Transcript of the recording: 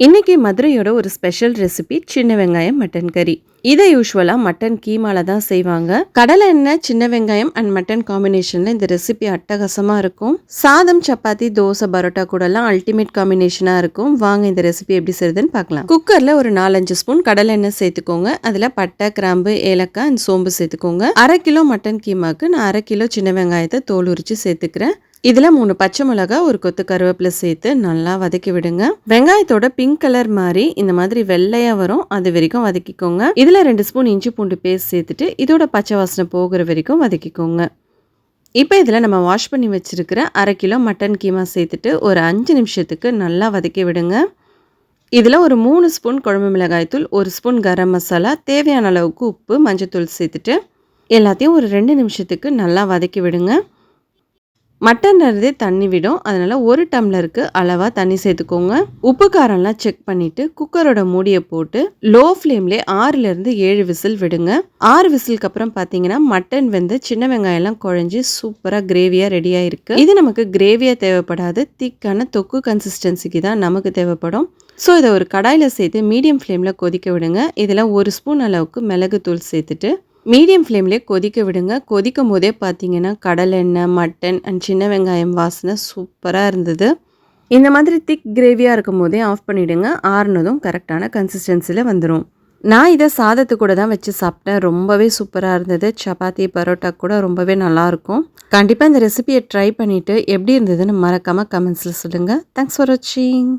இன்னைக்கு மதுரையோட ஒரு ஸ்பெஷல் ரெசிபி சின்ன வெங்காயம் மட்டன் கறி. இதை யூஸ்வலா மட்டன் கீமால தான் செய்வாங்க. கடலை எண்ணெய், சின்ன வெங்காயம் அண்ட் மட்டன் காம்பினேஷன்ல இந்த ரெசிபி அட்டகாசமா இருக்கும். சாதம், சப்பாத்தி, தோசை, பரோட்டா கூட எல்லாம் அல்டிமேட் காம்பினேஷனா இருக்கும். வாங்க இந்த ரெசிபி எப்படி செய்யுதுன்னு பார்க்கலாம். குக்கர்ல ஒரு 4-5 ஸ்பூன் கடலை எண்ணெய் சேர்த்துக்கோங்க. அதுல பட்டை, கிராம்பு, ஏலக்காய் அண்ட் சோம்பு சேர்த்துக்கோங்க. 1/2 கிலோ மட்டன் கீமாக்கு நான் 1/2 கிலோ சின்ன வெங்காயத்தை தோல் உரிச்சு சேர்த்துக்கிறேன். இதில் 3 பச்சை மிளகா, ஒரு கொத்து கருவேப்பிலை சேர்த்து நல்லா வதக்கி விடுங்க. வெங்காயத்தோட பிங்க் கலர் மாதிரி இந்த மாதிரி வெள்ளையா வரும், அது வரைக்கும் வதக்கிக்கோங்க. இதில் 2 ஸ்பூன் இஞ்சி பூண்டு பேஸ்ட் சேர்த்துட்டு இதோட பச்சை வாசனை போகிற வரைக்கும் வதக்கிக்கோங்க. இப்போ இதில் நம்ம வாஷ் பண்ணி வச்சிருக்கிற 1/2 கிலோ மட்டன் கீமா சேர்த்துட்டு ஒரு 5 நிமிஷத்துக்கு நல்லா வதக்கி விடுங்க. இதில் ஒரு 3 ஸ்பூன் குழம்பு மிளகாய் தூள், 1 ஸ்பூன் கரம் மசாலா, தேவையான அளவுக்கு உப்பு, மஞ்சத்தூள் சேர்த்துட்டு எல்லாத்தையும் ஒரு 2 நிமிஷத்துக்கு நல்லா வதக்கி விடுங்க. மட்டன்லேருந்தே தண்ணி விடும், அதனால் 1 டம்ளருக்கு அளவாக தண்ணி சேர்த்துக்கோங்க. உப்பு காரம்லாம் செக் பண்ணிவிட்டு குக்கரோட மூடியை போட்டு லோ ஃப்ளேம்லேயே 6லேருந்து 7 விசில் விடுங்க. 6 விசிலுக்கு அப்புறம் பார்த்தீங்கன்னா மட்டன் வெந்து சின்ன வெங்காயம்லாம் குழஞ்சி சூப்பராக கிரேவியாக ரெடியாக இருக்குது. இது நமக்கு கிரேவியாக தேவைப்படாது, திக்கான தொக்கு கன்சிஸ்டன்சிக்கு தான் நமக்கு தேவைப்படும். ஸோ இதை ஒரு கடாயில் சேர்த்து மீடியம் ஃப்ளேமில் கொதிக்க விடுங்க. இதில் 1 ஸ்பூன் அளவுக்கு மிளகு தூள் சேர்த்துட்டு மீடியம் ஃப்ளேம்லேயே கொதிக்க விடுங்க. கொதிக்கும் போதே பார்த்தீங்கன்னா கடலை எண்ணெய், மட்டன் அண்ட் சின்ன வெங்காயம் வாசனை சூப்பராக இருந்தது. இந்த மாதிரி திக் கிரேவியாக இருக்கும் போதே ஆஃப் பண்ணிவிடுங்க. ஆறுனதும் கரெக்டான கன்சிஸ்டன்சியில் வந்துடும். நான் இதை சாதத்து கூட தான் வச்சு சாப்பிட்டேன், ரொம்பவே சூப்பராக இருந்தது. சப்பாத்தி, பரோட்டா கூட ரொம்பவே நல்லாயிருக்கும். கண்டிப்பாக இந்த ரெசிபியை ட்ரை பண்ணிவிட்டு எப்படி இருந்ததுன்னு மறக்காமல் கமெண்ட்ஸில் சொல்லுங்கள். தேங்க்ஸ் ஃபார் வாட்சிங்.